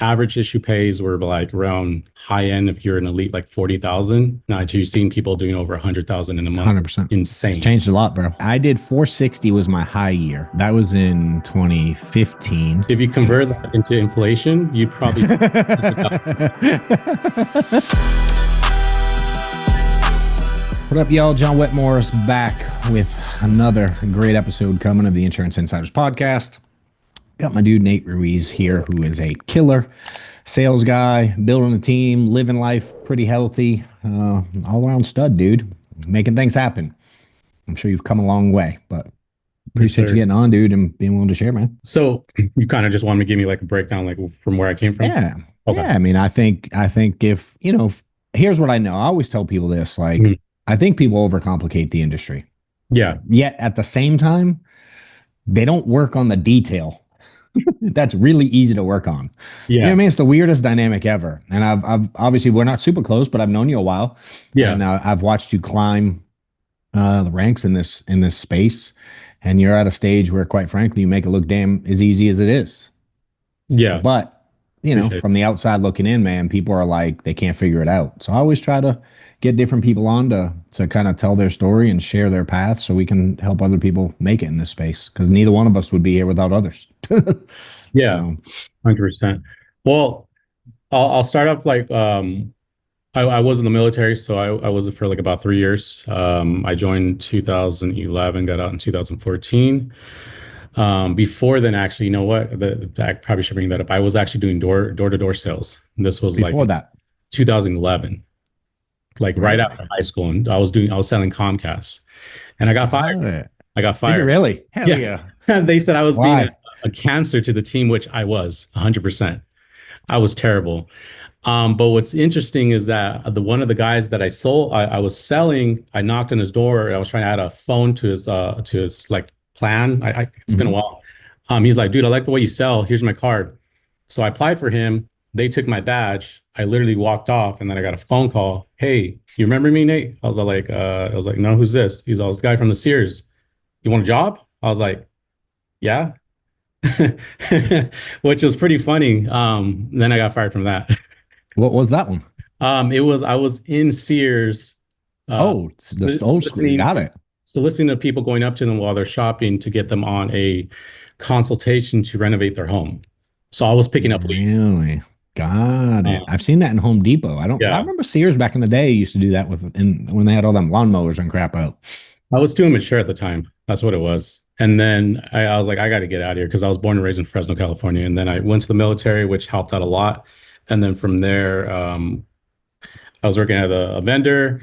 average issue pays were like around high end if you're an elite, like 40,000. Now you're seeing people doing over 100,000 in a month. 100%. It's Insane. changed a lot, bro. I did 460 was my high year. That was in 2015. If you convert that into inflation, you probably What up, y'all? John Wetmore is back with another great episode coming of the Insurance Insiders podcast. Got my dude Nate Ruiz here, who is a killer sales guy, building a team, living life pretty healthy, all around stud, dude, making things happen. I'm sure you've come a long way, but appreciate you getting on, dude, and being willing to share, man. So you kind of just wanted to give me like a breakdown, like from where I came from. Yeah. Okay. Yeah. I mean, I think if, here's what I know. I always tell people this, like, I think people overcomplicate the industry. Yeah. Yet at the same time, they don't work on the detail. That's really easy to work on. Yeah. You know what I mean? It's the weirdest dynamic ever. And I've obviously, we're not super close, but I've known you a while. Yeah. And I've watched you climb the ranks in this space. And you're at a stage where, quite frankly, you make it look damn as easy as it is. Yeah. But, from the outside looking in, man, people are like, they can't figure it out. So I always try to get different people on to kind of tell their story and share their path so we can help other people make it in this space, because neither one of us would be here without others. Yeah, 100%. Well, I'll start off like I was in the military, so I was for like about 3 years. I joined 2011, got out in 2014. Before then, actually, you know what? I probably should bring that up. I was actually doing door-to-door sales. This was before that 2011, like right after high school, and I was selling Comcast, and I got fired. I got fired. Did you really? Hell yeah. They said I was Why? being a cancer to the team, which I was 100%. I was terrible. But what's interesting is that one of the guys that I was selling, I knocked on his door and I was trying to add a phone to his like plan. It's been a while. He's like, dude, I like the way you sell. Here's my card. So I applied for him. They took my badge. I literally walked off, and then I got a phone call. Hey, you remember me, Nate? I was like, no, who's this? He's all, this guy from the Sears. You want a job? I was like, yeah. Which was pretty funny. Then I got fired from that. What was that one? I was in Sears. Just old school. Got it. So listening to people going up to them while they're shopping to get them on a consultation to renovate their home. So I was picking up leads. Really? Got it. I've seen that in Home Depot. I remember Sears back in the day used to do that when they had all them lawnmowers and crap out. I was too immature at the time. That's what it was. And then I was like, I got to get out of here, because I was born and raised in Fresno, California. And then I went to the military, which helped out a lot. And then from there, I was working at a vendor,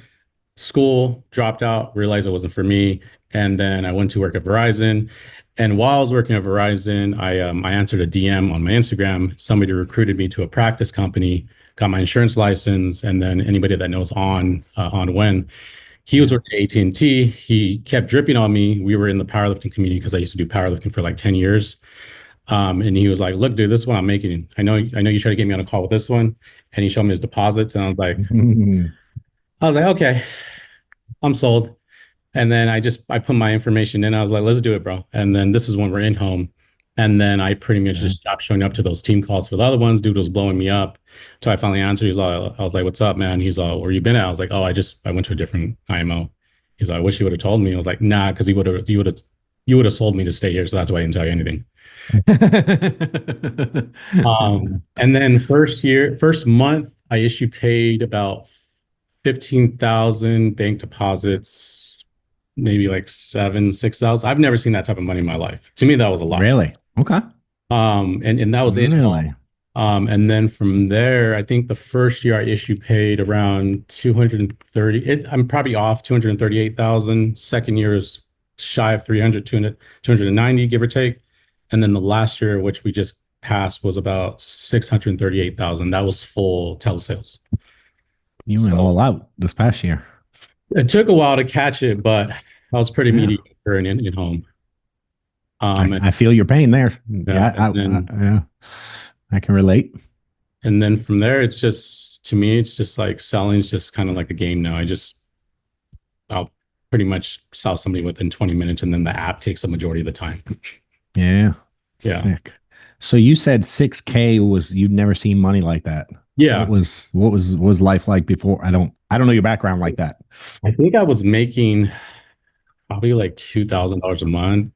school, dropped out, realized it wasn't for me. And then I went to work at Verizon. And while I was working at Verizon, I answered a DM on my Instagram. Somebody recruited me to a practice company, got my insurance license. And then anybody that knows on when, he was working at AT&T. He kept dripping on me. We were in the powerlifting community because I used to do powerlifting for like 10 years. And he was like, look, dude, this is what I'm making. I know you tried to get me on a call with this one. And he showed me his deposits. And I was like, okay, I'm sold. And then I put my information in. I was like, let's do it, bro. And then this is when we're in home. And then I pretty much just stopped showing up to those team calls for the other ones. Dude was blowing me up. So I finally answered. I was like, what's up, man? He's like, where you been at? I was like, oh, I went to a different IMO. He's like, I wish you would have told me. I was like, nah, because you would have sold me to stay here. So that's why I didn't tell you anything. And then first month, I paid about 15,000 bank deposits, maybe like 6,000. I've never seen that type of money in my life. To me, that was a lot. Really? Okay. And that was it. Really? And then from there, I think the first year I paid around 230. I'm probably off 238,000. Second year is shy of 300, 290, give or take. And then the last year, which we just passed, was about 638,000. That was full telesales. You went all out this past year. It took a while to catch it, but I was pretty mediocre in home. I feel your pain there. I can relate. And then from there, to me, it's just like selling is just kind of like a game now. I'll pretty much sell somebody within 20 minutes, and then the app takes the majority of the time. Yeah. Yeah. Sick. So you said 6K was you'd never seen money like that. Yeah. What was life like before? I don't know your background like that. I think I was making probably like $2,000 a month,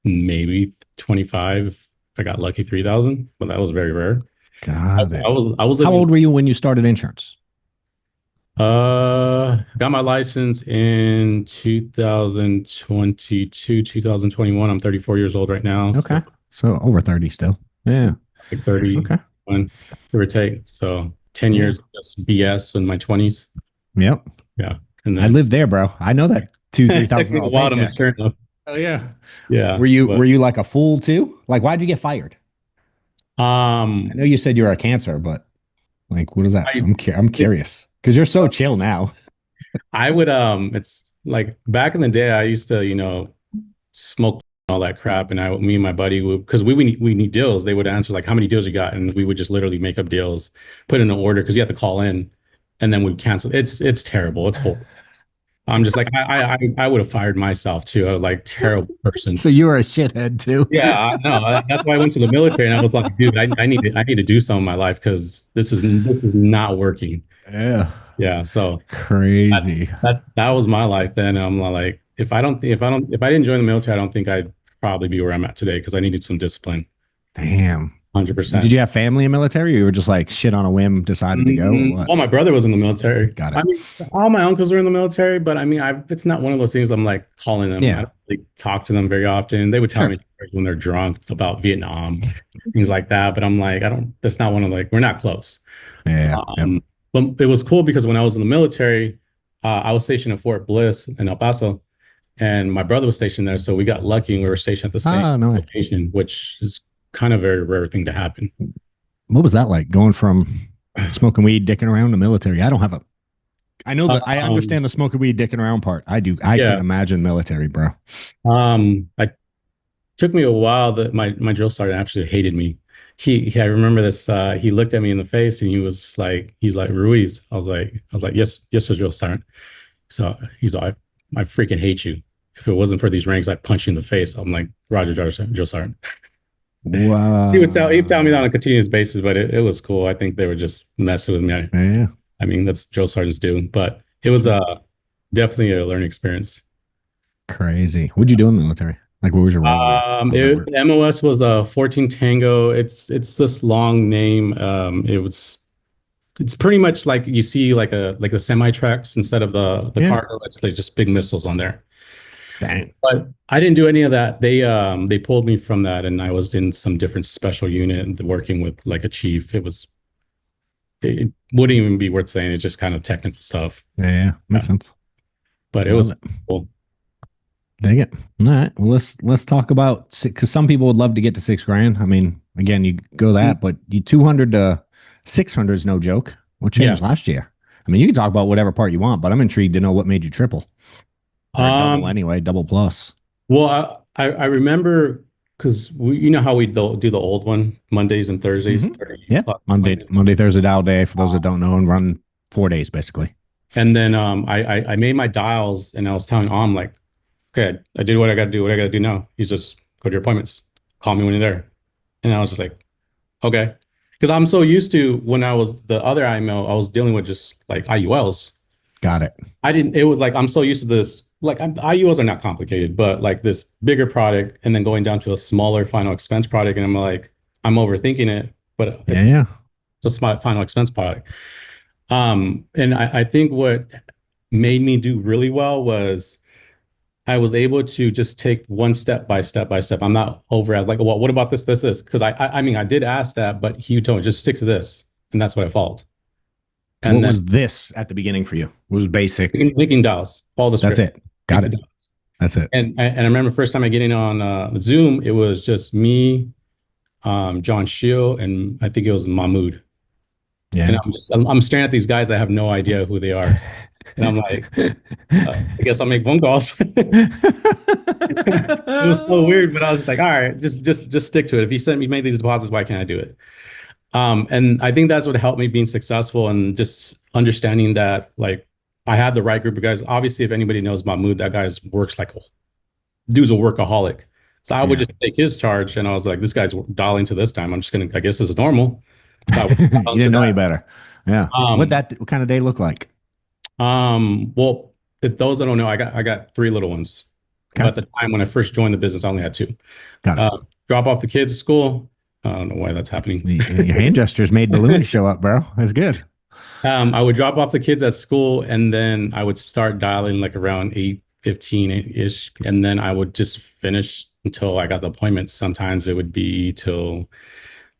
maybe 25. I got lucky 3,000, but that was very rare. Got it. I was How living old were you when you started insurance? got my license in 2022, 2021. I'm 34 years old right now, Okay. so So over 30 still. Yeah. like 30, Okay. one, give or take. So 10 Yeah. years of just BS in my 20s. Yep. Yeah. And I then lived there, bro. I know that two, three it took thousand me a dollar while to paycheck. mature enough. Oh yeah. Yeah. Were But you like a fool too? Like why'd you get fired? I um know you said you were a cancer, but like what is that? I I'm it, curious because you're so chill now. I would it's like back in the day I used to, smoke all that crap and me and my buddy would because we need deals. They would answer like how many deals you got and we would just literally make up deals, put in an order because you have to call in and then we'd cancel. It's terrible. It's horrible. I'm just like I would have fired myself too. I was like terrible person. So you were a shithead too. Yeah, I know. That's why I went to the military and I was like, dude, I need to do something in my life because this is not working. Yeah. Yeah, so that, Crazy. that was my life then. I'm like, if I didn't join the military, I don't think I'd probably be where I'm at today because I needed some discipline. Damn. Did 100%. you have family in military or you were just like shit on a whim, decided to go or what? Well, my brother was in the military. Got I it. mean, all my uncles are in the military, but I mean, it's not one of those things I'm like calling them. I Yeah. don't really talk to them very often. They would tell Sure. me when they're drunk about Vietnam, things like that. But I'm like, that's not one of like, we're not close. Yeah. Yep. Um, but it was cool because when I was in the military, I was stationed at Fort Bliss in El Paso, and my brother was stationed there. So we got lucky and we were stationed at the same Ah, no. location, which is kind of a very rare thing to happen. What was that like going from smoking weed, dicking around to military? I don't have a, I know that I Um, understand the smoking weed, dicking around part. I do. I couldn't yeah. imagine military, bro. I took me a while that my drill sergeant actually hated me. I remember this. He looked at me in the face and he's like Ruiz. I was like, yes, sir, drill sergeant. So he's like, I freaking hate you. If it wasn't for these ranks, I'd punch you in the face. I'm like, Roger, drill sergeant. He'd tell me that on Wow. a continuous basis, but it was cool. I think they were just messing with me. Yeah. I mean, that's drill sergeants do, but it was definitely a learning experience. Crazy. What'd you do in the military? Like, what was your role and how's that work? MOS was a 14 Tango. It's this long name. It's pretty much like you see like the semi trucks instead of the Yeah. cargo. It's like just big missiles on there. Dang. But I didn't do any of that. They pulled me from that, and I was in some different special unit working with like a chief. It wouldn't even be worth saying. It's just kind of technical stuff. Yeah. Yeah. Yeah. Makes sense. But it Love was it. cool. Dang it. All right. Well, let's talk about because some people would love to get to 6 grand. I mean, again, you go that, but you 200 to 600 is no joke. What Yeah. changed last year? I mean, you can talk about whatever part you want, but I'm intrigued to know what made you triple or double Um, anyway, double plus. well, I remember because you know how we do the old one Mondays and Thursdays, Hmm. 30 Yeah. o'clock Monday, Monday. Monday, Thursday, dial day for those that don't know and run 4 days basically. And then I made my dials and I was telling Om like, okay, I did what I got to do. What I got to do now? He's just go to your appointments. Call me when you're there. And I was just like, okay, because I'm so used to when I was the other IMO, I was dealing with just like IULs. Got it. I didn't. It was like I'm so used to this. Like IULs are not complicated, but like this bigger product, and then going down to a smaller final expense product, and I'm like, I'm overthinking it, but Yeah. Yeah. it's a small final expense product. And I think what made me do really well was I was able to just take one step by step by step. I'm not over at like, well, what about this? Because I mean, I did ask that, but he told me just stick to this, and that's what I followed. What And then was this at the beginning for you? What was basic? linking dials, all the That's script. it. Got it. That's it. And I remember first time I getting on Zoom, it was just me, John Shield, and I think it was Mahmood. And Yeah. I'm staring at these guys. I have no idea who they are, and I'm like, I guess I'll make phone calls. It was so weird, but I was like, all right, just stick to it. If he sent me made these deposits, why can't I do it? And I think that's what helped me being successful and just understanding that like I had the right group of guys. Obviously, if anybody knows Mahmood, that guy's works like dude's a workaholic. So I would Yeah. just take his charge, and I was like, this guy's dialing to this time. I'm just gonna, I guess this is normal. So I would You dial into didn't know any that. better. Yeah. Um, What kind of day look like? well, if those I don't know, I got three little ones. But Okay. at the time when I first joined the business, I only had two. Got it. Drop off the kids at school. I don't know why that's happening. Your hand gestures made balloons show up, bro. That's good. I would drop off the kids at school, and then I would start dialing like around 8:15 ish, and then I would just finish until I got the appointment. Sometimes it would be till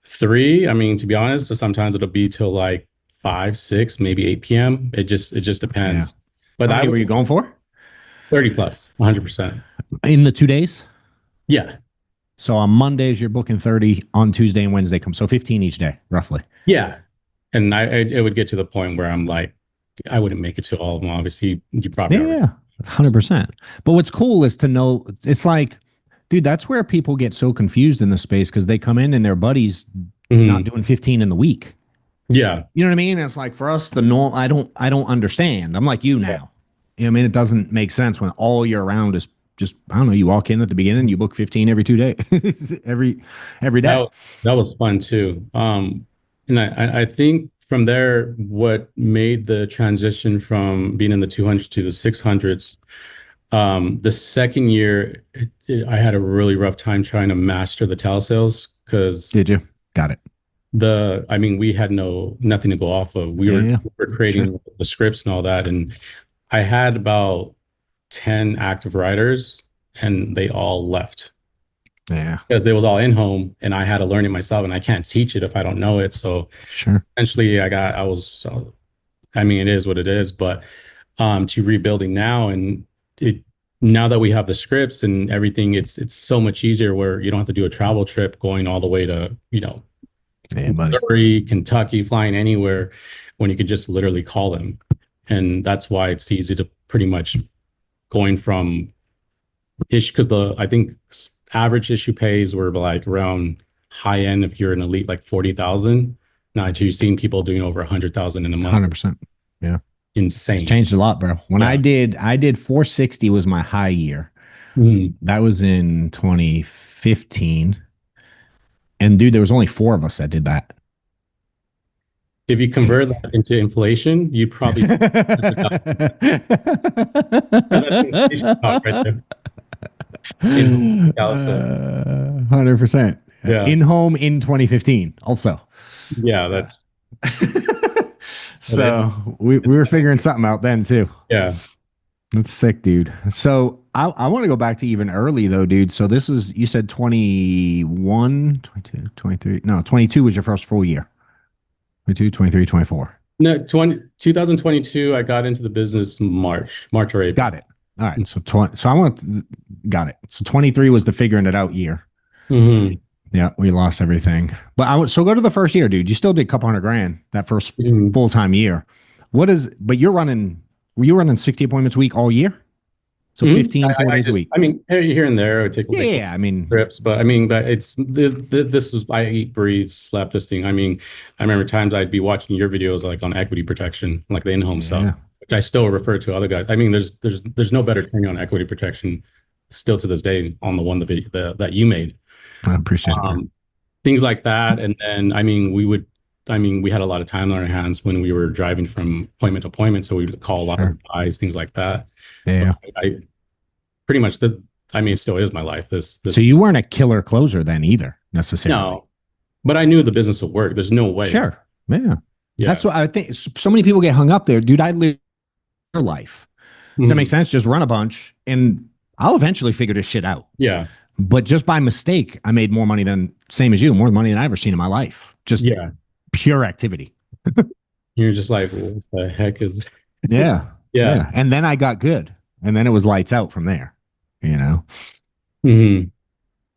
3. I mean, to be honest, so sometimes it'll be till like 5, 6, maybe 8 p.m. It just Yeah. depends. But How I many would were you going for 30 plus, 100%. in the 2 days? Yeah. So on Mondays, you're booking 30. On Tuesday and Wednesday come. So 15 each day, roughly. Yeah. And it would get to the point where I'm like, I wouldn't make it to all of them. Obviously, you probably already. Yeah. 100%. But what's cool is to know it's like, dude, that's where people get so confused in the space because they come in and their buddies not Mhm. doing 15 in the week. Yeah. You know what I mean? It's like for us, the norm. I don't understand. I'm like you now. You know what I mean? It doesn't make sense when all year round is just I don't know. You walk in at the beginning, you book 15 every 2 days, every day. That that was fun too. And I think from there, what made the transition from being in the 200s to the 600s, the second year, I had a really rough time trying to master the telesales because Did you? Got it. I mean, we had nothing to go off of. We Yeah, were, yeah, we were sure. creating the scripts and all that, and I had about 10 active writers, and they all left Yeah, because it was all in home and I had to learn it myself and I can't teach it if I don't know it. So sure. eventually I mean, it is what it is, but to rebuilding now and it, now that we have the scripts and everything, it's so much easier where you don't have to do a travel trip going all the way to, Yeah, buddy. Missouri, Kentucky, flying anywhere when you could just literally call them. And that's why it's easy to pretty much going from ish because I think average issue pays were like around high end if you're an elite like 40,000. Now you're seeing people doing over 100,000 in a month. 100%. Yeah, it's Insane. changed a lot, bro. When Yeah. I did 460 was my high year. Mhm. That was in 2015. And dude, there was only four of us that did that. If you convert that into inflation, you probably that's inflation talk right there. In Calico. 100%. Yeah. In home in 2015, also. Yeah, that's So we were figuring something out then too. yeah. That's sick, dude. So I want to go back to even early though, dude. So this was, you said 21, 22, 23. No, 22 was your first full year. 22, 23, 24. No, 2022, I got into the business March or April. Got it. All right. So 20, so I want, got it. So 23 was the figuring it out year. Mhm. Yeah, we lost everything. But so go to the first year, dude. You still did a couple $100,000 that first Mhm. full-time year. But were you running 60 appointments a week all year? So Mhm. 15, 4 days a week. I mean, here and there, I would take Yeah, I mean, trips, but it's this is I eat, breathe, slept this thing. I mean, I remember times I'd be watching your videos like on equity protection, like the in-home yeah, stuff, which I still refer to other guys. I mean, there's no better training on equity protection still to this day on the one that you made. I appreciate it, bro. Um, Things like that, and then I mean, we had a lot of time on our hands when we were driving from appointment to appointment, so we'd call a lot Sure. of guys, things like that. Yeah. But I pretty much this. I mean, it still is my life. This So you weren't a killer closer then either, necessarily. No, but I knew the business would work. There's no way. Sure. Yeah. Yeah. That's what I think. So many people get hung up there. Dude, I live your life. Does that Mhm. make sense? Just run a bunch and I'll eventually figure this shit out. Yeah. But just by mistake, I made more money than, same as you, more money than I ever seen in my life. Just Yeah. pure activity. You're just like, what the heck is? Yeah. Yeah. And then I got good. And then it was lights out from there, you know? Hmm.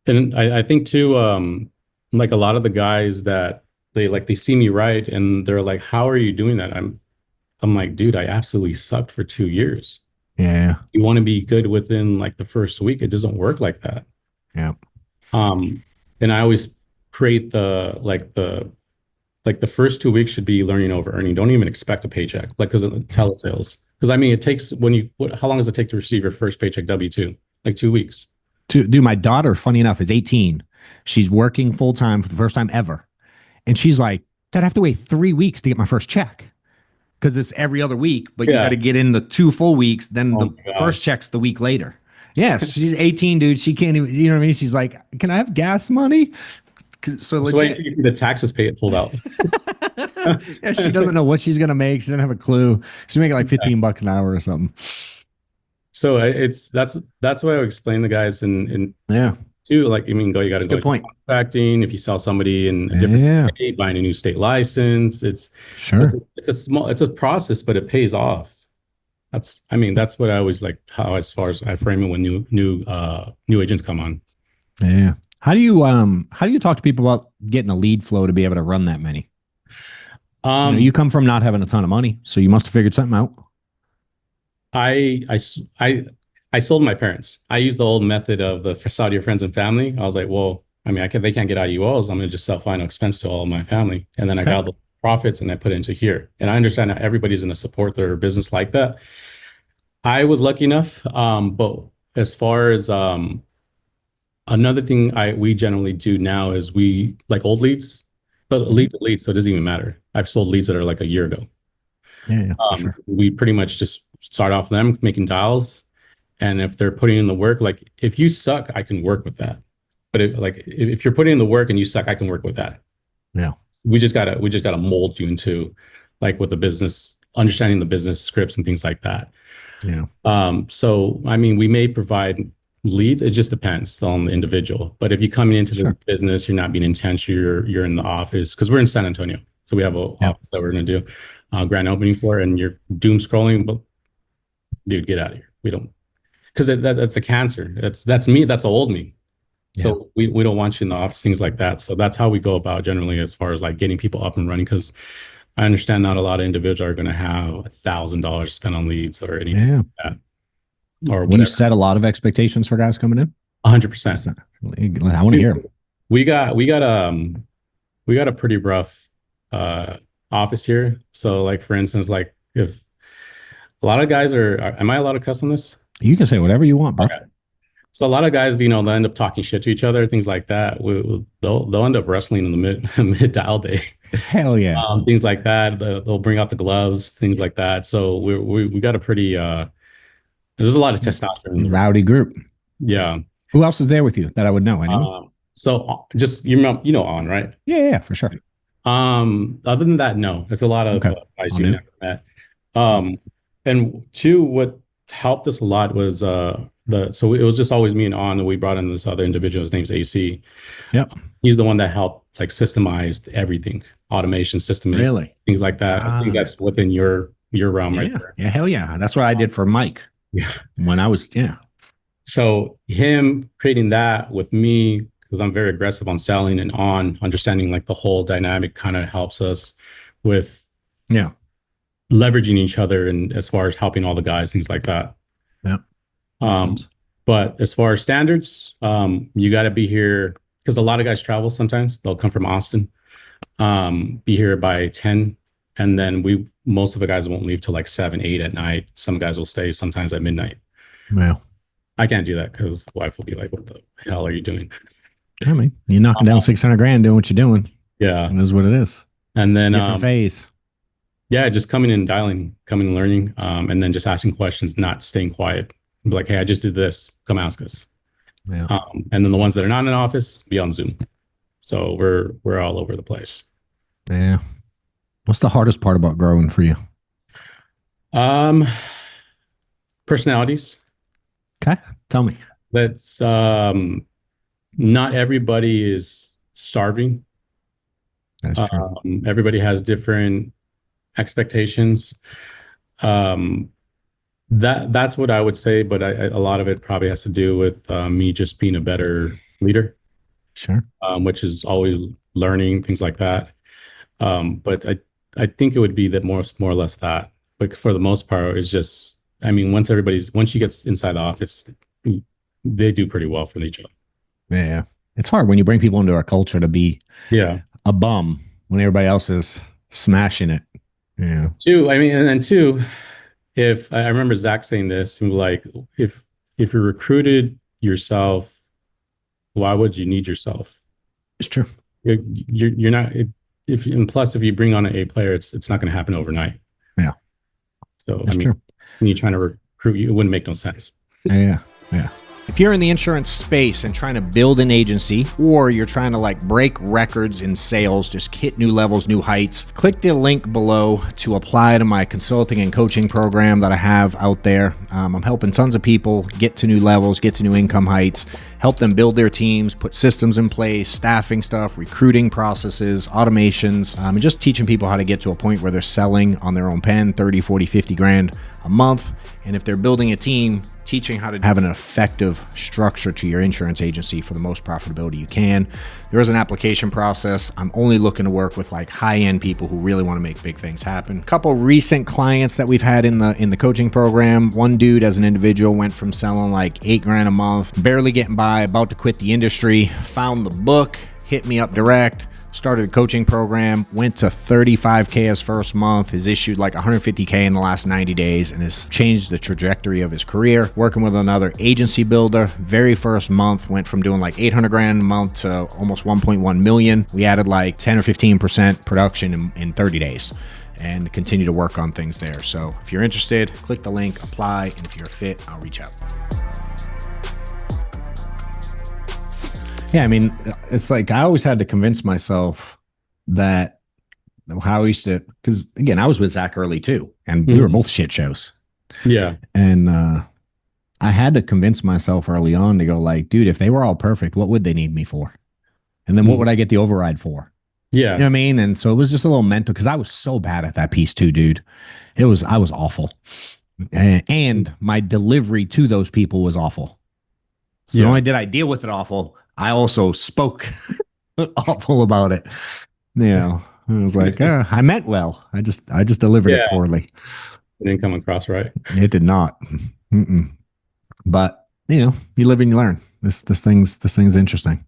And I think too, like a lot of the guys that they see me write and they're like, "How are you doing that?" I'm like, dude, I absolutely sucked for 2 years. Yeah. You want to be good within like the first week. It doesn't work like that. Yeah. And I always create the first 2 weeks should be learning over earning. Don't even expect a paycheck, like because of telesales. Because I mean, it takes how long does it take to receive your first paycheck W-2? Like 2 weeks. Dude, my daughter, funny enough, is 18. She's working full time for the first time ever. And she's like, Dad, I have to wait 3 weeks to get my first check because it's every other week, but you got Yeah. to get in the 2 full weeks. Then Oh the my first gosh. check's the week later. Yes, she's 18, dude. She can't even, you know what I mean? She's like, can I have gas money? So So wait till legit. you see the taxes paid pulled out. Yeah, she doesn't know what she's going to make. She doesn't have a clue. She's making like 15 bucks an hour or something. So it's that's why I explain the guys in Yeah. too. Like, I mean, you got to go Good into point. contracting. If you sell somebody in a different Yeah. state, buying a new state license, Sure. it's a process, but it pays off. I mean, that's what I always like how as far as I frame it when new agents come on. Yeah. How do you talk to people about getting a lead flow to be able to run that many? You Um, come from not having a ton of money, so you must have figured something out. I I s- I sold my parents. I used the old method of the Saudi your friends and family. I was like, well, I mean, they can't get IULs. I'm gonna just sell final expense to all of my family, and then I got Okay. all the profits and I put it into here. And I understand that everybody's going to support their business like that. I was lucky enough, but as far as another thing we generally do now is we like old leads, but Mhm. lead to lead, so it doesn't even matter. I've sold leads that are like a year ago. Yeah, yeah, for sure. We pretty much just start off them making dials, and if they're putting in the work, like if you suck, I can work with that. But if you're putting in the work and you suck, I can work with that. Yeah, We just gotta mold you into like with the business, understanding the business scripts and things like that. yeah, So I mean, we may provide leads. It just depends on the individual. But if you're coming into the sure. business, you're not being intense. You're in the office because we're in San Antonio, so we have an Yeah, office that we're going to do grand opening for, and you're doom scrolling. But dude, get out of here. We don't because that's a cancer. That's me. That's old me. yeah, So we don't want you in the office, things like that. So that's how we go about generally as far as like getting people up and running. Because I understand not a lot of individuals are going to have $1,000 to spend on leads or anything yeah. like that or Do you whatever. set a lot of expectations for guys coming in? 100%. I want to hear them. We got we got we got a pretty rough uh office here. So like for instance, like if a lot of guys am I allowed to cuss on this? You can say whatever you want, bro. Okay. So a lot of guys, they'll end up talking shit to each other, things like that. They'll end up wrestling in the mid dial day, Hell yeah. things like that. They'll bring out the gloves, things like that. So we got a pretty there's a lot of testosterone in the room. Rowdy group. Yeah. Who else is there with you that I would know? Anyone? So just on right. Yeah, yeah, for sure. Other than that, no. It's a lot of Okay. guys All you new. never met. And two, what helped us a lot was so it was just always me and On, and we brought in this other individual. His name's AC. Yep. He's the one that helped like systemized everything, automation, system, Really? things like that. I think Got it. that's within your realm right Yeah. there. Yeah. Hell yeah. That's what I did for Mike Yeah. when I was, yeah. So him creating that with me, because I'm very aggressive on selling and on understanding like the whole dynamic kind of helps us with Yeah. leveraging each other and as far as helping all the guys, things like that. Yeah. Um, but as far as standards, you got to be here because a lot of guys travel sometimes. They'll come from Austin, be here by 10. And then most of the guys won't leave till like 7, 8 at night. Some guys will stay sometimes at midnight. Well, I can't do that because the wife will be like, what the hell are you doing? I mean, you're knocking down 600 grand doing what you're doing. Yeah. It is what it is. And then, Different phase. yeah, just coming in and dialing, coming and learning, and then just asking questions, not staying quiet. Be like, hey, I just did this. Come ask us. Yeah. And then the ones that are not in office, be on Zoom. So we're all over the place. Yeah. What's the hardest part about growing for you? Um, Personalities. Okay. Tell me. That's not everybody is starving. That's true. Everybody has different expectations. Um, that's what I would say, but a lot of it probably has to do with me just being a better leader, Sure. which is always learning things like that. But I think it would be that more or less that. But for the most part, it's just I mean, once she gets inside the office, they do pretty well for each other. Yeah. It's hard when you bring people into our culture to be Yeah. a bum when everybody else is smashing it. Yeah. Two, I mean, and then two, if I remember Zach saying this, he was like if you recruited yourself why would you need yourself? It's true. You're not if and plus if you bring on an A player, it's not going to happen overnight. Yeah, So I it's mean, true. when you're trying to recruit you, it wouldn't make no sense. Yeah, yeah. If you're in the insurance space and trying to build an agency, or you're trying to like break records in sales, just hit new levels, new heights, click the link below to apply to my consulting and coaching program that I have out there. I'm helping tons of people get to new levels, get to new income heights, help them build their teams, put systems in place, staffing stuff, recruiting processes, automations, and just teaching people how to get to a point where they're selling on their own pen, 30, 40, 50 grand a month. And if they're building a team, teaching how to have an effective structure to your insurance agency for the most profitability you can. There is an application process. I'm only looking to work with like high-end people who really want to make big things happen. A couple recent clients that we've had in the coaching program. One dude as an individual went from selling like 8 grand a month, barely getting by, about to quit the industry, found the book, hit me up direct, started a coaching program, went to 35K his first month, has issued like 150K in the last 90 days, and has changed the trajectory of his career. Working with another agency builder, very first month went from doing like 800 grand a month to almost 1.1 million. We added like 10 or 15% production in 30 days and continue to work on things there. So if you're interested, click the link, apply, and if you're a fit, I'll reach out. Yeah, I mean, it's like I always had to convince myself that how I used to, because again, I was with Zach early too, and we were both shit shows. Yeah. And I had to convince myself early on to go like, dude, if they were all perfect, what would they need me for? And then what would I get the override for? Yeah. You know what I mean? And so it was just a little mental, because I was so bad at that piece too, dude. I was awful. And my delivery to those people was awful. So not only did I deal with it awful, I also spoke awful about it. You know, I was like, I meant well. I just delivered it poorly. It didn't come across right. It did not. Mm-mm. But you know, you live and you learn. This thing's interesting.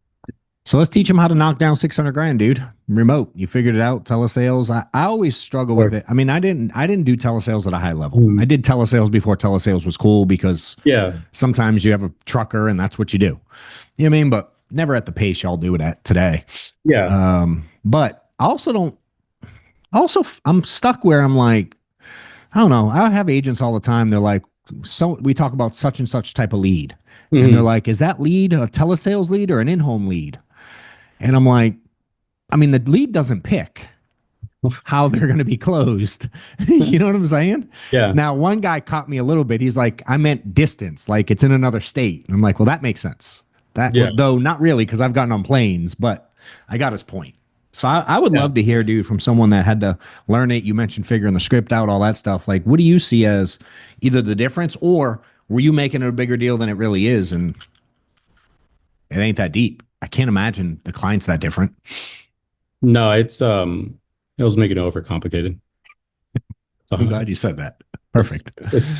So let's teach them how to knock down 600 grand, dude. Remote. You figured it out. Telesales. I always struggle with it. I mean, I didn't do telesales at a high level. I did telesales before telesales was cool, because sometimes you have a trucker and that's what you do. You know what I mean? But never at the pace y'all do it at today. Yeah. But I also I'm stuck where I'm like, I don't know. I have agents all the time. They're like, so we talk about such and such type of lead. And they're like, is that lead a telesales lead or an in-home lead? And I'm like, I mean, the lead doesn't pick how they're going to be closed. You know what I'm saying? Yeah. Now, one guy caught me a little bit. He's like, I meant distance, like it's in another state. And I'm like, well, that makes sense. Though not really, because I've gotten on planes, but I got his point. So I would love to hear, dude, from someone that had to learn it. You mentioned figuring the script out, all that stuff. Like, what do you see as either the difference, or were you making it a bigger deal than it really is? And it ain't that deep. I can't imagine the client's that different. No, it was making it overcomplicated. So I'm glad you said that. Perfect. It's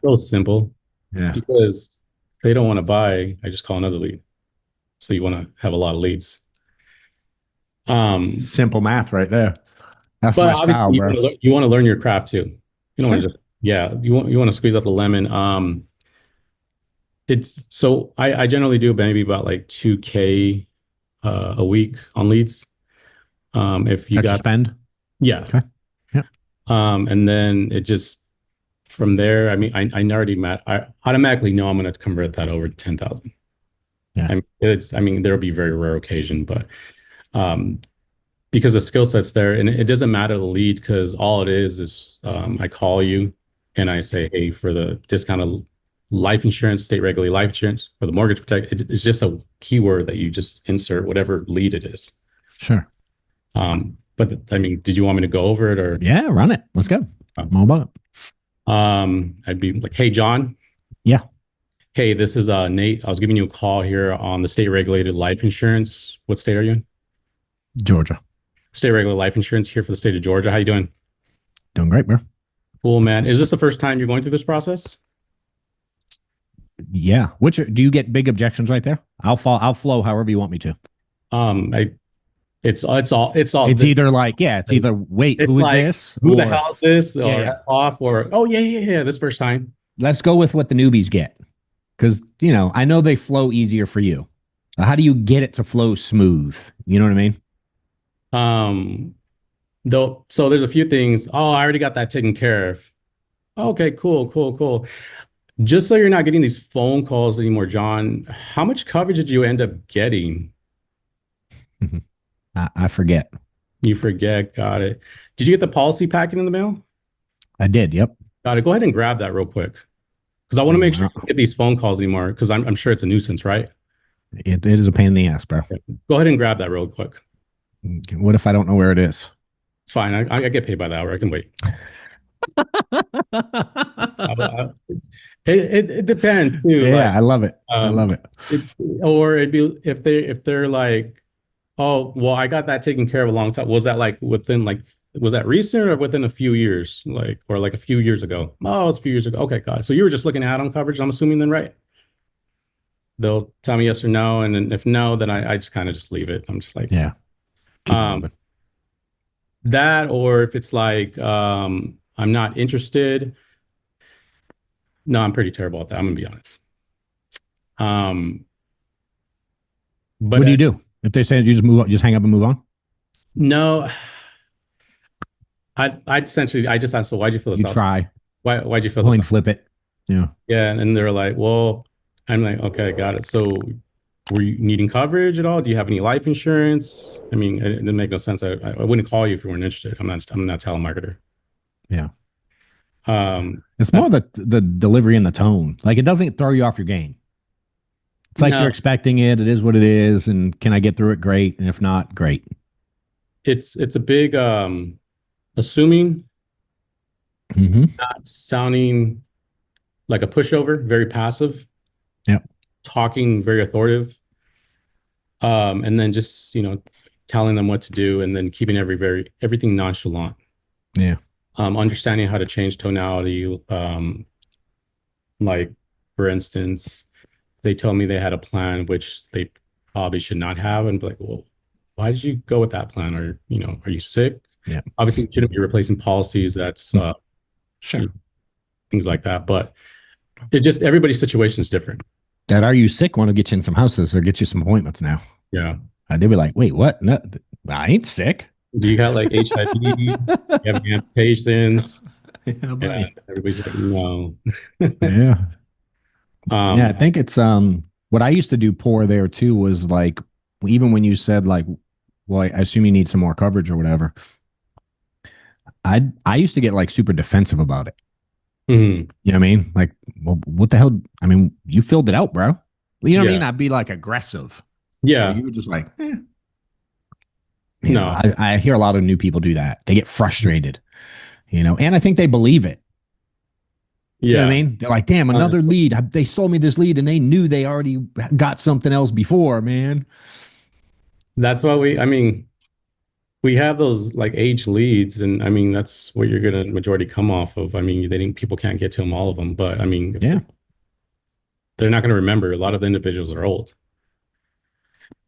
so simple. Yeah. Because if they don't want to buy, I just call another lead. So you want to have a lot of leads. Simple math right there. That's but my style, bro. You want to learn your craft too. You don't want to just, you want to squeeze up the lemon. It's so I generally do maybe about like 2K a week on leads. If you Extra spend. Yeah. Okay. Yeah. And then it just from there, I mean, I automatically know I'm going to convert that over to 10,000. Yeah. I mean, there'll be very rare occasion, but because the skill set's there, and it doesn't matter the lead, because all it is I call you and I say, hey, for the discounted life insurance, state regulated life insurance, for the mortgage protect, it's just a keyword that you just insert whatever lead it is. Sure. But I mean, did you want me to go over it, or? Yeah, run it. Let's go. I'm all about it. I'd be like, hey, John. Yeah. Hey, this is Nate. I was giving you a call here on the state regulated life insurance. What state are you in? Georgia. State regulated life insurance here for the state of Georgia. How you doing? Doing great, bro. Cool, man. Is this the first time you're going through this process? Yeah. Do you get big objections right there? I'll flow however you want me to. It's either like, it's either wait, who is like, this? Who the hell is this? Or off, or oh yeah, this first time. Let's go with what the newbies get. Because, I know they flow easier for you. How do you get it to flow smooth? You know what I mean? Um, though, so there's a few things. Oh, I already got that taken care of. Okay, cool, cool, cool. Just so you're not getting these phone calls anymore, John, how much coverage did you end up getting? I forget. You forget. Got it. Did you get the policy packet in the mail? I did. Yep. Got it. Go ahead and grab that real quick because I want to Oh, make sure you don't get these phone calls anymore because I'm sure it's a nuisance, right? it is a pain in the ass, bro. Yeah. Go ahead and grab that real quick. What if I don't know where it is? It's fine. I get paid by the hour. I can wait. I, it depends too. Yeah, Like, I love it. I um, love it. it or it'd be if they're like, oh, well, I got that taken care of a long time. Was that like within like was that recent or within a few years, like or like a few years ago? Oh, it's a few years ago. Okay, got it. So you were just looking at add-on coverage, I'm assuming then, right? They'll tell me yes or no, and then if no, then I just kind of just leave it. I'm just like, Yeah. Keep it um, moving. that, or if it's like I'm not interested. No, I'm pretty terrible at that. I'm gonna be honest. Um, but What do you do? If they say you just move on, just hang up and move on? no, I essentially I just asked, so why'd you fill this You out? try. Why'd you fill this Point out? flip it. Yeah. Yeah, and they're like, well, I'm like, okay, got it. So were you needing coverage at all? Do you have any life insurance? I mean, it didn't make no sense. I wouldn't call you if you weren't interested. I'm not a telemarketer. Yeah. Um, It's uh, more the delivery and the tone. Like it doesn't throw you off your game. It's like you're no, expecting it. It is what it is. And can I get through it? Great. And if not, great. it's a big assuming, Mm-hmm. not sounding like a pushover, very passive, Yep. talking very authoritative, and then just telling them what to do, and then keeping everything nonchalant. Yeah. Understanding how to change tonality. Like, for instance, they told me they had a plan which they probably should not have, and be like, well, why did you go with that plan? Or are you sick? Yeah. Obviously, you shouldn't be replacing policies. That's Sure. things like that. But it just everybody's situation is different. That are you sick? Want to get you in some houses or get you some appointments now? Yeah. They'd be like, wait, what? No, I ain't sick. Do you got like HIV? You have any amputations? Yeah, And buddy. everybody's like, no. Yeah. Yeah, I um, think it's what I used to do poor there too was like even when you said like, well, I assume you need some more coverage or whatever. I used to get like super defensive about it. mhm. You know what I mean? Like, well, what the hell? I mean, you filled it out, bro. You know what I Yeah. mean? I'd be like aggressive. Or Yeah. you were just like, No. I hear a lot of new people do that. They get frustrated, and I think they believe it. You know what I Yeah. mean? They're like, damn, Uh, another lead. They sold me this lead and they knew they already got something else before, man. that's why I mean, we have those like age leads, and I mean, that's what you're gonna majority come off of. I mean, they think people can't get to them, all of them, but I mean, if Yeah. they're not gonna remember. A lot of the individuals are old.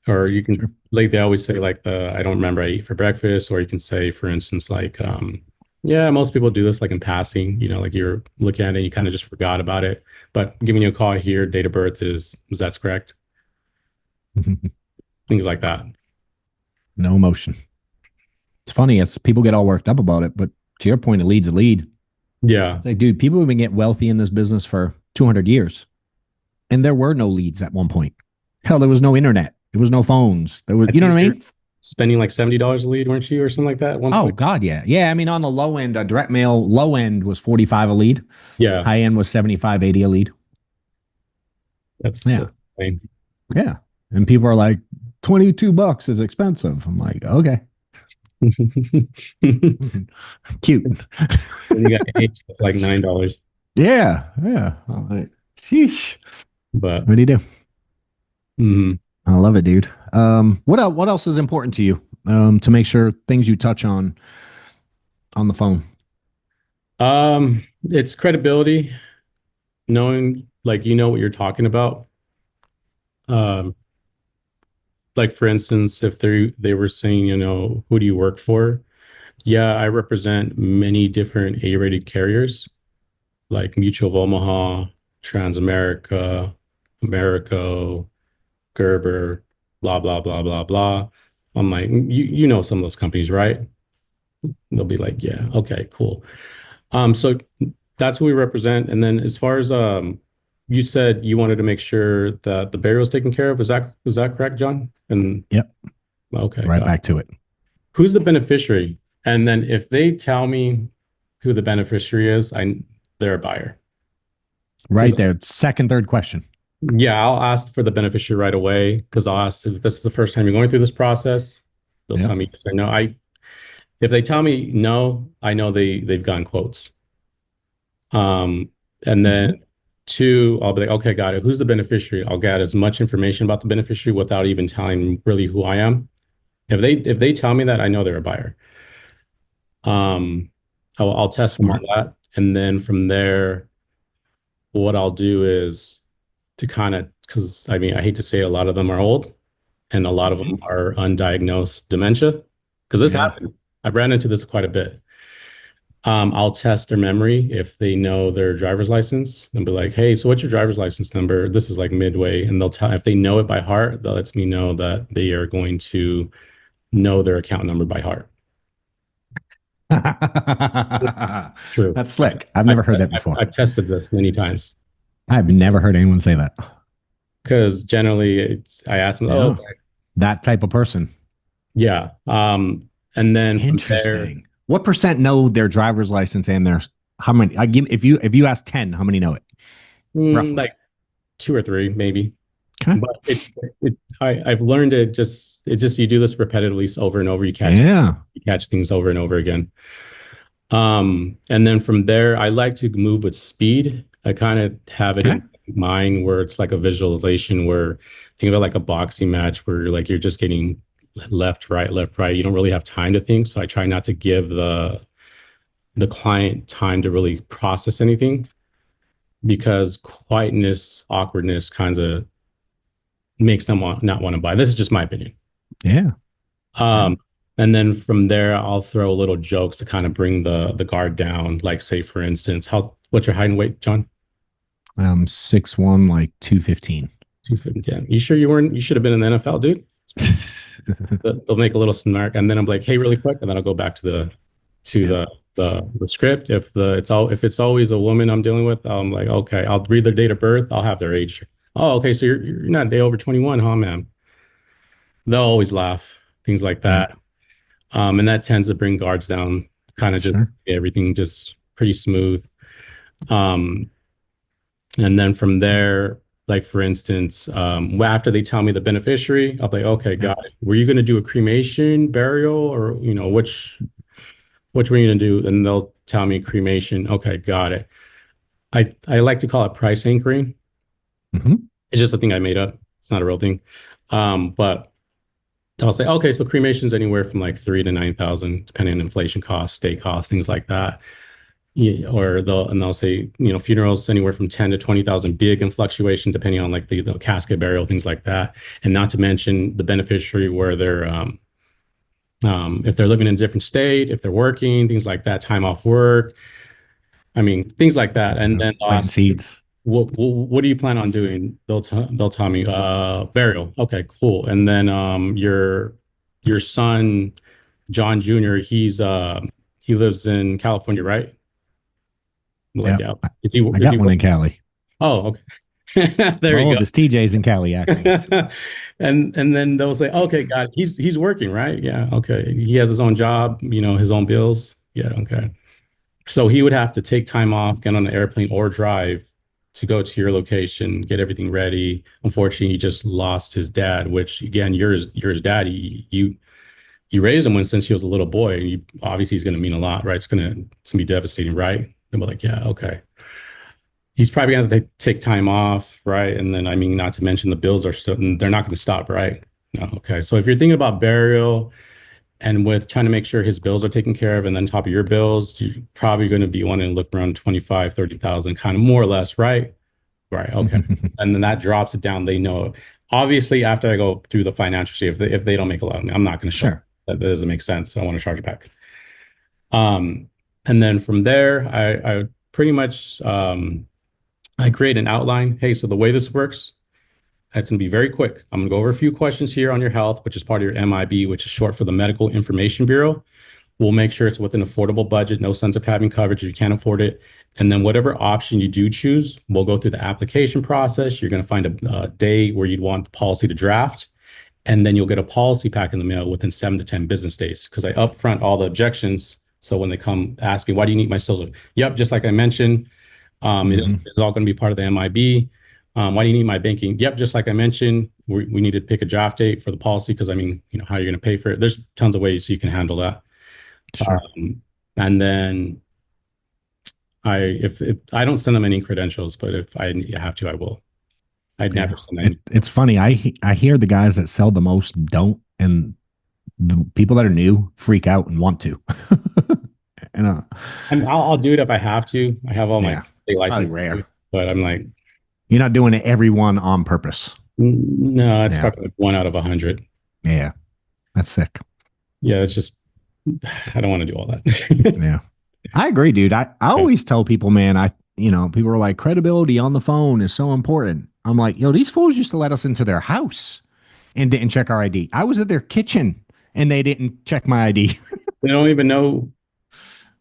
Or you can Sure. like they always say like I don't remember I eat for breakfast, or you can say for instance like yeah, most people do this like in passing, like you're looking at it and you kind of just forgot about it, but giving you a call here, date of birth is that's correct, things like that. No emotion. It's funny. It's people get all worked up about it, but to your point, a lead's a lead. Yeah. It's like, dude, people have been getting wealthy in this business for 200 years, and there were no leads at one point. Hell, there was no internet. There was no phones. There was, I you know what think I you're mean? spending like $70 a lead, weren't you, or something like that at one Oh point? God, yeah, yeah. I mean, on the low end, direct mail low end was 45 a lead. Yeah, High end was 75, 80 a lead. Yeah, that's insane. yeah. And people are like, $22 is expensive. I'm like, okay, Then cute. you got H, that's like $9. Yeah, yeah. I'm like, sheesh. But What do you do? mhm. I love it, dude. What else is important to you? To make sure things you touch on the phone. It's credibility, knowing like what you're talking about. Um, like for instance, if they were saying, who do you work for? Yeah, I represent many different A-rated carriers like Mutual of Omaha, Transamerica, Americo. Gerber, blah, blah, blah, blah, blah. I'm like, you know some of those companies, right? They'll be like, yeah, okay, cool. So that's who we represent. And then as far as you said you wanted to make sure that the burial is taken care of. Is that correct, John? And Yep. okay, Right got back it. to it. Who's the beneficiary? And then if they tell me who the beneficiary is, they're a buyer. Because Right there. Second, third question. yeah, I'll ask for the beneficiary right away because I'll ask if this is the first time you're going through this process. They'll tell Yep. me yes or no. If they tell me no, I know they've gotten quotes. Um, and Mm-hmm. then two, I'll be like, okay, got it. Who's the beneficiary? I'll get as much information about the beneficiary without even telling really who I am. If they tell me that, I know they're a buyer. Um, I'll test them on Smart. that, and then from there, what I'll do is to kind of because I mean I hate to say a lot of them are old, and a lot of them Mm-hmm. are undiagnosed dementia because this Yeah. happened. I've ran into this quite a bit. I'll test their memory if they know their driver's license and be like, "Hey, so what's your driver's license number?" This is like midway, and they'll tell if they know it by heart. That lets me know that they are going to know their account number by heart. True. That's slick. I've never heard that before. I've tested this many times I've never heard anyone say that. because generally I ask them, "Oh, Yeah. That type of person. yeah." And then from there, Interesting. What percent know their driver's license and their how many? I give if you ask 10, how many know it? Roughly. like two or three maybe. Okay. But I've learned it just you do this repetitively over and over. Yeah. You catch things over and over again. And then from there, I like to move with speed. I kind of have it Okay. in mind where it's like a visualization where think of it like a boxing match where you're just getting left, right, left, right. You don't really have time to think. So I try not to give the client time to really process anything because quietness, awkwardness kinds of makes them not want to buy. This is just my opinion. Yeah. Yeah. Um, and then from there, I'll throw little jokes to kind of bring the guard down. Like, say, for instance, what's your height and weight, John? 6'1", like 215. 250. Yeah. You sure you weren't? You should have been in the NFL, dude. They'll make a little snark, and then I'm like, hey, really quick, and then I'll go back to the to Yeah. the script. If it's always a woman I'm dealing with, I'm like, okay, I'll read their date of birth. I'll have their age. Oh, okay, so you're not a day over 21, huh, ma'am? They'll always laugh, things like Yeah. that. And that tends to bring guards down, kind of just Sure. everything just pretty smooth. Um, and then from there, like for instance, after they tell me the beneficiary, I'll be like, okay, Yeah. got it. Were you going to do a cremation, burial, or which were you going to do? And they'll tell me cremation. Okay, got it. I like to call it price anchoring. Hmm. It's just a thing I made up. It's not a real thing. But I'll say, okay, so cremation's anywhere from like 3 to 9,000, depending on inflation costs, state costs, things like that. Yeah, or they'll say, funerals anywhere from 10 to 20,000, big in fluctuation depending on like the casket burial, things like that. And not to mention the beneficiary where they're if they're living in a different state, if they're working, things like that, time off work. I mean, things like that. And then Planting last, seeds. what do you plan on doing? They'll tell me, burial. Okay, cool. And then your son, John Jr., he lives in California, right? Like, Yeah. yeah. I Is he got one in Cali. Oh, okay. There My you go. oldest TJ's in Cali, actually. And then they'll say, okay, got it. He's working, right? Yeah, okay. He has his own job, his own bills. Yeah, okay. So he would have to take time off, get on an airplane or drive to go to your location, get everything ready. Unfortunately, he just lost his dad, which again, you're his dad. You raised him when since he was a little boy. Obviously, he's going to mean a lot, right? It's gonna be devastating, right? And we're like, yeah, okay. He's probably going to take time off, right? And then, I mean, not to mention the bills are still, they're not going to stop, right? No, okay. So if you're thinking about burial and with trying to make sure his bills are taken care of and then top of your bills, you're probably going to be wanting to look around 25, 30,000, kind of more or less, right? Right. Okay. And then that drops it down. They know. Obviously, after I go through the financial sheet, if they don't make a lot of money, I'm not going to show Sure. that doesn't make sense. So I want to charge it back. And then from there, I pretty much I create an outline. Hey, so the way this works, It's going to be very quick. I'm going to go over a few questions here on your health, which is part of your MIB, which is short for the Medical Information Bureau. We'll make sure it's within affordable budget, no sense of having coverage if you can't afford it. And then whatever option you do choose, we'll go through the application process. You're going to find a day where you'd want the policy to draft, and then you'll get a policy pack in the mail within 7 to 10 business days. Because I upfront all the objections. So when they come ask me, why do you need my social? Yep, just like I mentioned, Mhm. it's all going to be part of the MIB. Why do you need my banking? Yep, just like I mentioned, we need to pick a draft date for the policy because I mean, how are you going to pay for it? There's tons of ways you can handle that. Sure. And then if I don't send them any credentials, but if I have to, I will. I'd Yeah. never send any. It's funny. I hear the guys that sell the most don't, and the people that are new freak out and want to. and And I'll do it if I have to. I have all my yeah, state it's probably license, rare. but I'm like, You're not doing it every one on purpose. No, it's Yeah. probably like 1 out of 100. Yeah. That's sick. Yeah, it's just I don't want to do all that. Yeah. I agree, dude. I always tell people, man, people are like, credibility on the phone is so important. I'm like, yo, these fools used to let us into their house and didn't check our ID. I was at their kitchen and they didn't check my ID. They don't even know.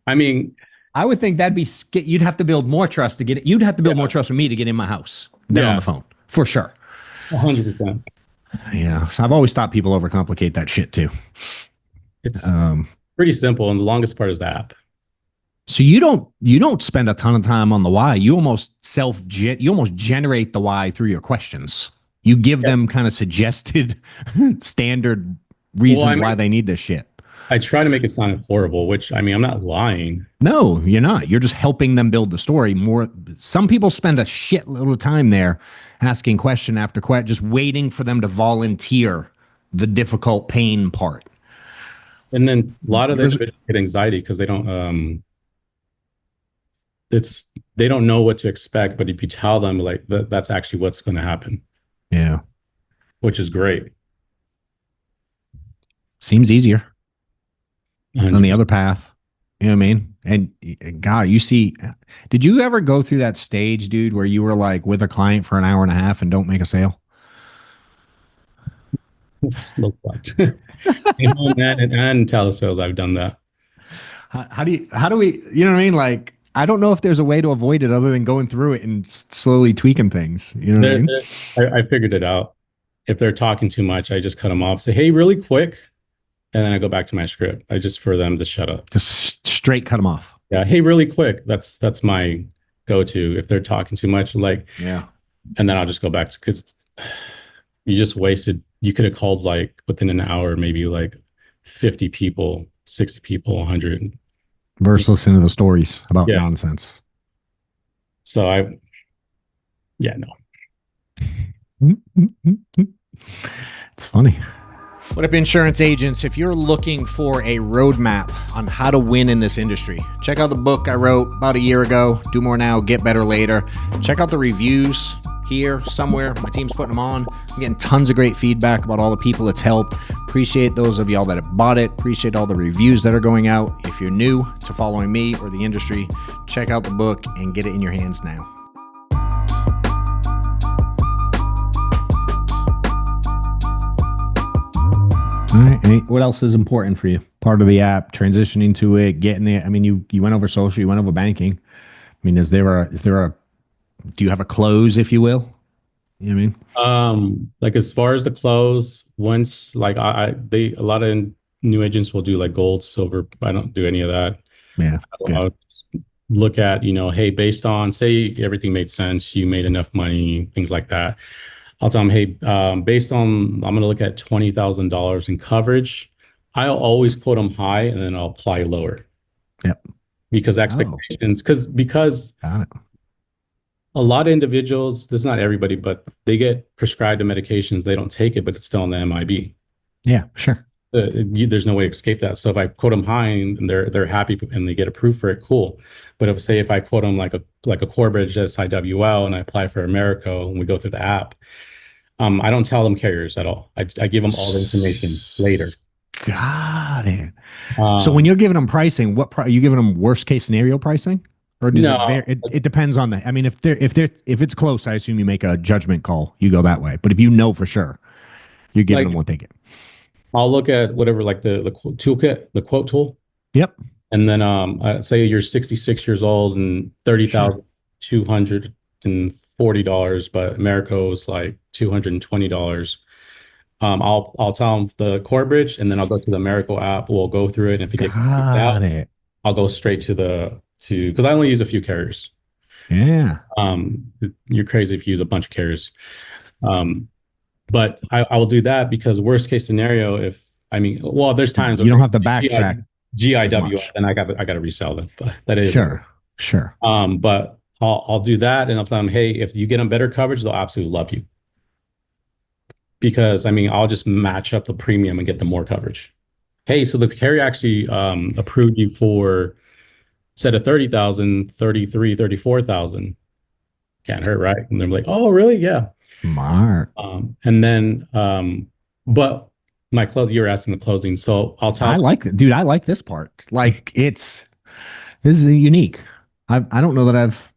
I mean, I would think that'd be, you'd have to build more trust to get it. You'd have to build more yeah, trust with me to get in my house than on yeah, the phone for sure. 100%. Yeah. So I've always thought people overcomplicate that shit too. It's Um, pretty simple, and the longest part is the app. So you don't spend a ton of time on the why. You almost generate the why through your questions. You give Yeah. them kind of suggested standard Well, reasons why they need this shit. I try to make it sound horrible, which I mean, I'm not lying. No, you're not. You're just helping them build the story more. Some people spend a shit load of time there asking question after question, just waiting for them to volunteer the difficult pain part. And then a lot of the Yours- individuals get anxiety because they don't know what to expect. But if you tell them like that's actually what's going to happen, yeah. which is great. Seems easier than the 100%. other path. You know what I mean? And God, did you ever go through that stage, dude, where you were like with a client for an hour and a half and don't make a sale? It's low flat. And telesales, I've done that. How do we, you know what I mean? Like, I don't know if there's a way to avoid it other than going through it and slowly tweaking things. You know what I There, mean? I figured it out. If they're talking too much, I just cut them off. Say, hey, really quick, and then I go back to my script. I just for them to shut up. Just straight cut them off. Yeah, hey, really quick. That's my go-to. If they're talking too much, like, Yeah. and then I'll just go back because you just wasted. You could have called like within an hour, maybe like 50 people, 60 people, 100. Versus listen to the stories about Yeah. nonsense. So yeah, no. It's funny. What up, insurance agents? If you're looking for a roadmap on how to win in this industry, check out the book I wrote about a year ago, Do More Now, Get Better Later. Check out the reviews here somewhere. My team's putting them on. I'm getting tons of great feedback about all the people it's helped. Appreciate those of y'all that have bought it. Appreciate all the reviews that are going out. If you're new to following me or the industry, check out the book and get it in your hands now. All right. And what else is important for you? Part of the app, transitioning to it, getting it. I mean, you went over social, you went over banking. I mean, is there a do you have a close, if you will? You know what I mean? Like as far as the close, once like a lot of new agents will do like gold, silver. I don't do any of that. Yeah. Good. I'll look at, hey, based on say everything made sense, you made enough money, things like that. I'll tell them, hey, based on I'm going to look at $20,000 in coverage. I'll always quote them high and then I'll apply lower Yep. because Oh, expectations because got it. a lot of individuals, this is not everybody, but they get prescribed the medications, they don't take it, but it's still in the MIB. Yeah, sure. There's no way to escape that. So if I quote them high and they're happy and they get approved for it, cool. But if I quote them like a Corbridge SIWL and I apply for Americo and we go through the app, I don't tell them carriers at all. I give them all the information later. Got it. So Um, when you're giving them pricing, are you giving them worst case scenario pricing? or does it No, vary? It depends on the. I mean, if it's close, I assume you make a judgment call. You go that way. But if you know for sure, you're giving like them what they get. I'll look at whatever, like the toolkit, the quote tool, Yep. and then say you're 66 years old and thirty Sure. thousand $240, but Americo's like $220. I'll tell them the Corebridge, and then I'll go to the Americo app. We'll go through it, and if it gets kicked Got out, it. I'll go straight to the to because I only use a few carriers. Yeah. You're crazy if you use a bunch of carriers. Um, but I will do that because worst case scenario, if I mean, well, there's times where You don't have to GI, backtrack as GIW, much. and I got to resell them. But that is what. Sure. Sure. But I'll do that, and I'll tell them, hey, if you get them better coverage, they'll absolutely love you because I mean, I'll just match up the premium and get them more coverage. Hey, so the carrier actually approved you for instead of 30,000, 33, 34,000. Can't hurt, right? And they're like, oh, really? Yeah. Smart. And then, but you were asking the closing. So I'll tell I them, like it, dude. I like this part. Like this is unique. I don't know that I've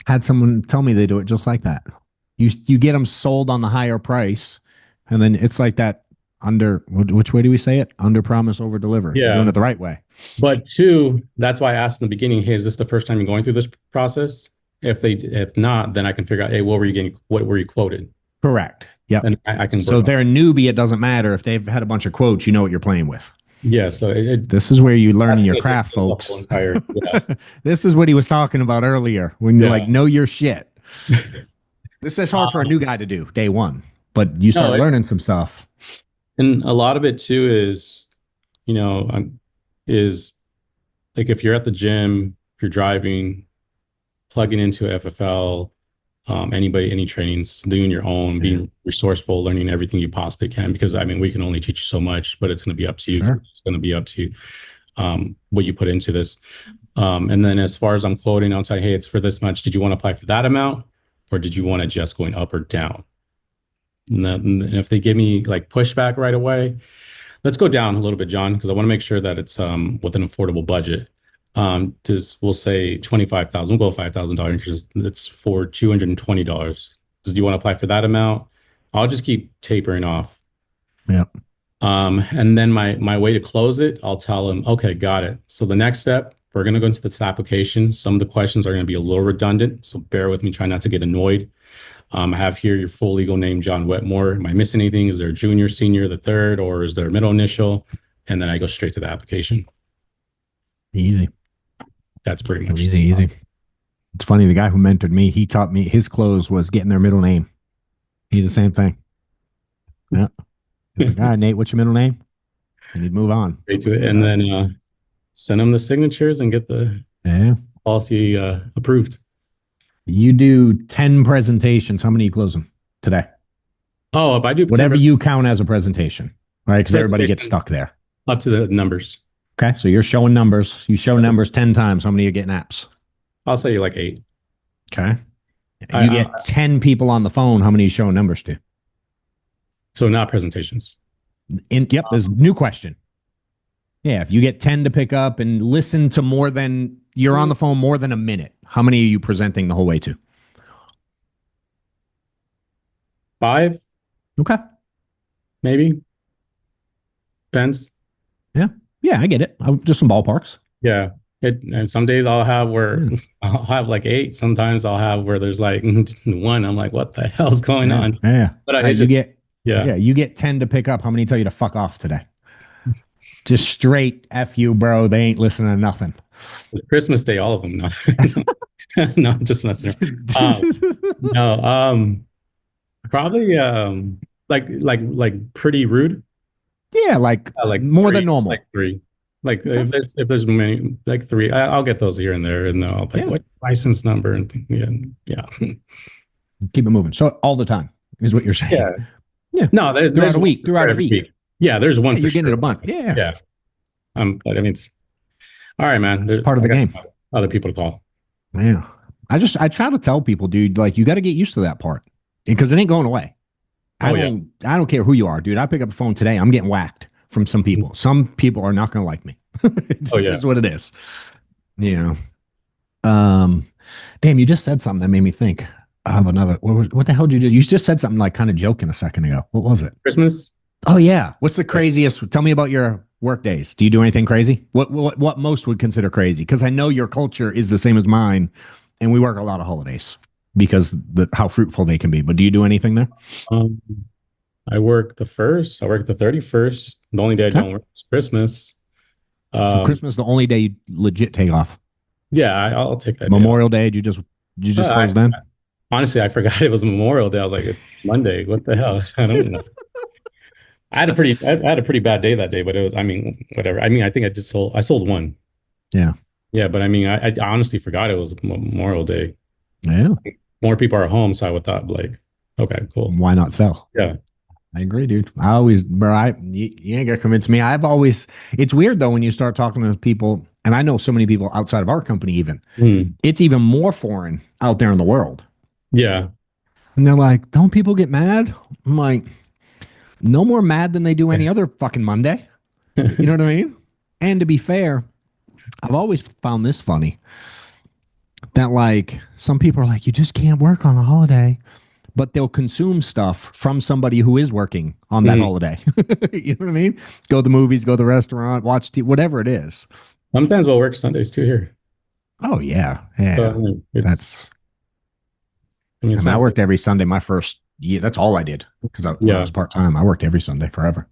had someone tell me they do it just like that. You get them sold on the higher price, and then it's like that under which way do we say it? Under promise, over deliver. You're doing yeah. it the right way. But two, that's why I asked in the beginning, hey, is this the first time you're going through this process? If not, then I can figure out, hey, what were you quoted? Correct. Yep. And I can So work if on. they're a newbie, it doesn't matter. If they've had a bunch of quotes, you know what you're playing with. Yeah. So This is where you learn that's your going to craft, dictate the whole folks. entire, yeah. This is what he was talking about earlier when you're like, Yeah. know your shit. This is hard for a new guy to do day one, but you No, start learning some stuff. and a lot of it too is, is like if you're at the gym, if you're driving, plugging into FFL, any trainings, doing your own, Yeah. being resourceful, learning everything you possibly can. Because I mean, we can only teach you so much, but it's going to be up to you. Sure. It's going to be up to what you put into this. And then as far as I'm quoting, I'll tell you, hey, it's for this much. Did you want to apply for that amount, or did you want to just going up or down? And if they give me like pushback right away, let's go down a little bit, John, because I want to make sure that it's with an affordable budget. Just we'll say 25,000. We'll go $5,000 interest. It's for $220. Do you want to apply for that amount? I'll just keep tapering off. Yep. And then my way to close it, I'll tell them, okay, got it. So the next step, we're going to go into this application. Some of the questions are going to be a little redundant, so bear with me. Try not to get annoyed. I have here your full legal name, John Wetmore. Am I missing anything? Is there a junior, senior, the third, or is there a middle initial? And then I go straight to the application. Easy. That's pretty much easy. It's funny. The guy who mentored me, he taught me his close was getting their middle name. He's the same thing. Yeah. He's like, all right, Nate, what's your middle name? And he'd move on. straight to it. And then send them the signatures and get the policy approved. You do 10 presentations. How many are you closing today? Oh, if I do whatever you count as a presentation, right? Because everybody gets stuck there. Up to the numbers. Okay. So you're showing numbers. You show numbers 10 times. How many are you getting apps? I'll say like 8. Okay. You get 10 people on the phone. How many are you showing numbers to? So not presentations. Yep. There's a new question. Yeah. If you get 10 to pick up and listen to more than you're on the phone more than a minute, how many are you presenting the whole way to? 5. Okay. Maybe. Depends. Yeah. Yeah, I get it. Just some ballparks. Yeah. And some days I'll have where I'll have like 8. Sometimes I'll have where there's like 1. I'm like, what the hell's going on? Yeah. But you get 10 to pick up. How many tell you to fuck off today? Just straight F you, bro. They ain't listening to nothing. Christmas Day, all of them. No, no, I'm just messing around. Probably like pretty rude. Yeah, like more 3, than normal. Like 3. Like if there's many, like 3, I'll get those here and there, and I'll be like, what license number and yeah. Keep it moving. So all the time is what you're saying. Yeah. No, there's a week. Throughout a week. Yeah, there's one. You're getting it a bunch. Yeah. Yeah. But I mean, it's all right, man. It's part of the game. Other people to call. Yeah. I try to tell people, dude, like you got to get used to that part because it ain't going away. I don't care who you are, dude. I pick up the phone today. I'm getting whacked from some people. Some people are not going to like me. It's just what it is. You Um, damn, you just said something that made me think of another. What the hell did you do? You just said something like kind of joking a second ago. What was it? Christmas. Oh yeah. What's the Yeah. craziest? Tell me about your work days. Do you do anything crazy? What most would consider crazy? Because I know your culture is the same as mine, and we work a lot of holidays because how fruitful they can be. But do you do anything there? Um, I work the first. I work the 31st. The only day I Okay. don't work is Christmas. So Um, Christmas the only day you legit take off. yeah, I'll take that day off. Memorial Day, did you just I, close then? honestly, I forgot it was Memorial Day. I was like, it's Monday. What the hell? I don't know. I had a pretty bad day that day, but it was, I mean, whatever. I mean, I think I sold one. Yeah. Yeah, but I mean, I honestly forgot it was Memorial Day. Yeah. More people are home, so I would thought like, okay, cool. Why not sell? Yeah. I agree, dude. I always, bro, you ain't gonna convince me. I've always, it's weird though when you start talking to people, and I know so many people outside of our company, even, Hmm. it's even more foreign out there in the world. Yeah. And they're like, don't people get mad? I'm like, no more mad than they do any other fucking Monday. You know what I mean? And to be fair, I've always found this funny that like some people are like, you just can't work on a holiday, but they'll consume stuff from somebody who is working on that Mhm. holiday. You know what I mean? Go to the movies, go to the restaurant, watch TV, whatever it is. Sometimes we'll work Sundays too here. Oh yeah, So I yeah. mean, That's. I it's mean, I not, worked every Sunday my first year. That's all I did because when I yeah, was part time, I worked every Sunday forever.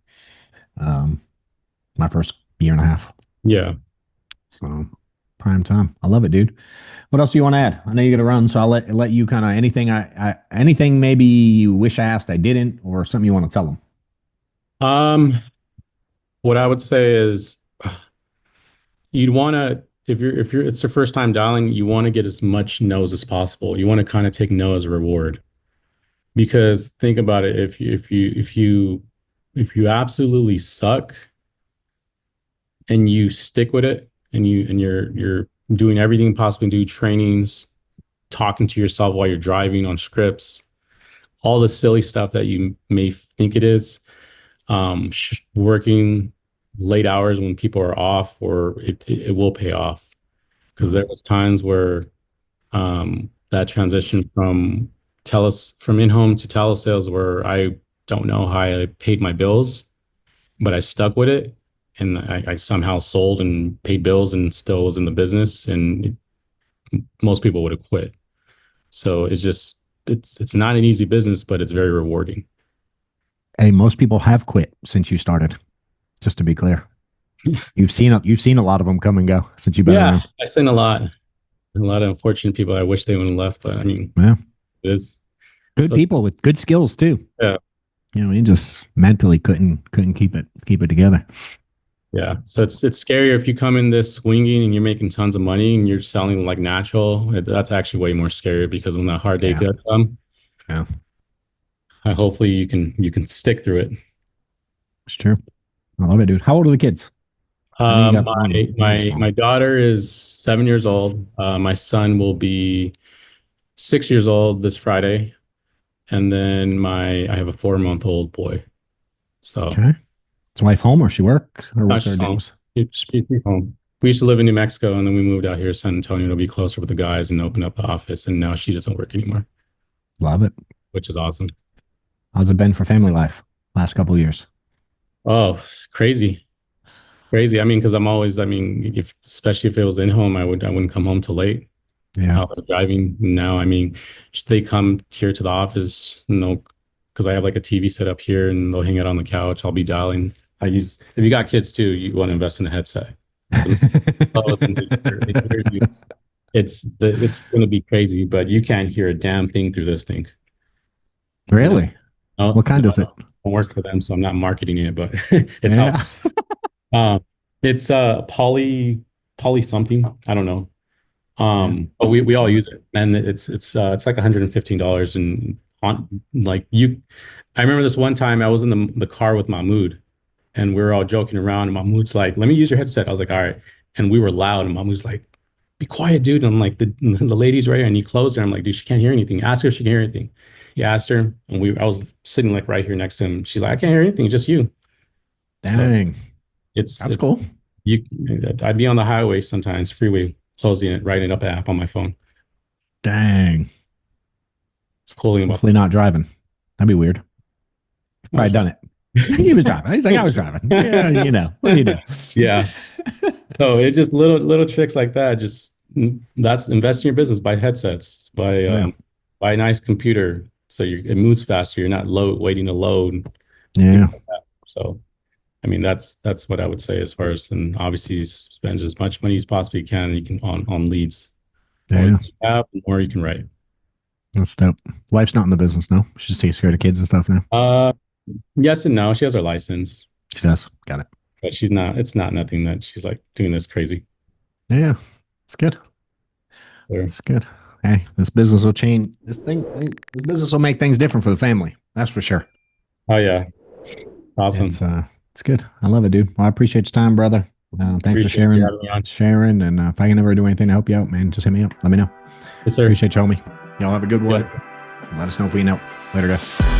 Um, my first year and a half. yeah. So prime time. I love it, dude. What else do you want to add? I know you got to run, so I'll let you kind of anything anything maybe you wish I asked I didn't, or something you want to tell them. Um, what I would say is you'd want to, if you're it's your first time dialing, you want to get as much no's as possible. You want to kind of take no as a reward because think about it. If you absolutely suck and you stick with it and you're doing everything possible, do trainings, talking to yourself while you're driving on scripts, all the silly stuff that you may think it is, working late hours when people are off, or it will pay off. Because there was times where that transition from in-home to telesales where I don't know how I paid my bills, but I stuck with it and I somehow sold and paid bills and still was in the business and most people would have quit. So it's not an easy business, but it's very rewarding. Hey, most people have quit since you started. Just to be clear, you've seen a lot of them come and go since you've been Yeah, around. I seen a lot of unfortunate people. I wish they would have left, but I mean, Yeah, it is good so people with good skills too. yeah, You know, he just mentally couldn't keep it together. yeah. So it's scarier if you come in this swinging and you're making tons of money and you're selling like natural. That's actually way more scary because when that hard day Yeah, does come, yeah, hopefully you can stick through it. it's true. I love it, dude. How old are the kids? I know you got one. My One of them's my small. my daughter is 7 years old. My son will be 6 years old this Friday, and then I have a 4 month old boy. So Okay. Is wife home or she work or no, what's her she's deal? home. She's home. We used to live in New Mexico, and then we moved out here to San Antonio to be closer with the guys and open up the office. And now she doesn't work anymore, Love it. which is awesome. How's it been for family life last couple of years? Oh, crazy, crazy. I mean, because I mean, if especially if it was in home, I wouldn't come home till late. Yeah. Out driving now, I mean, they come here to the office, because I have like a TV set up here, and they'll hang out on the couch. I'll be dialing. If you got kids too, you want to invest in a headset because they hear you. It's going to be crazy, but you can't hear a damn thing through this thing. You know, Really? no, What kind is it? I don't work for them, so I'm not marketing it, but it's how Yeah. um, it's poly something. I don't know. Yeah. But we all use it, and it's like $115 and on like you. I remember this one time I was in the car with Mahmoud, and we were all joking around, and Mahmoud's like, "Let me use your headset." I was like, "All right," and we were loud, and Mahmoud's like, "Be quiet, dude." And I'm like, "The lady's right here," and he closed her. I'm like, "Dude, she can't hear anything. Ask her if she can hear anything." He asked her, and I was sitting like right here next to him. She's like, "I can't hear anything, just you." So Dang. it's That's it cool. you. I'd be on the highway sometimes, freeway. closing it, writing up an app on my phone. Dang. It's cooling about Hopefully not driving. That'd be weird. I Probably was done right. it. He was driving. He's like, I was driving. Yeah, what do you do? Yeah. So it just little tricks like that. Just that's invest in your business. Buy headsets. Yeah. Buy a nice computer so it moves faster. You're not waiting to load. Things Yeah. like that. So I mean that's what I would say as far as, and obviously spend as much money as possibly you can on leads. The more Yeah. you have, the more you can write. That's dope. Wife's not in the business now. She just takes care of the kids and stuff now. Uh yes and no. She has her license, She does. Got it. but she's not. It's not nothing that she's like doing this crazy. Yeah. It's good. Or, It's good. Hey, this business will change. This business will make things different for the family. That's for sure. oh yeah, awesome. It's good. I love it, dude. Well, I appreciate your time, brother. Thanks for Appreciate you having me on. sharing. And if I can ever do anything to help you out, man, just hit me up. Let me know. Yes, sir. Appreciate you, homie. Y'all have a good one. Yeah. Let us know if we know. Later, guys.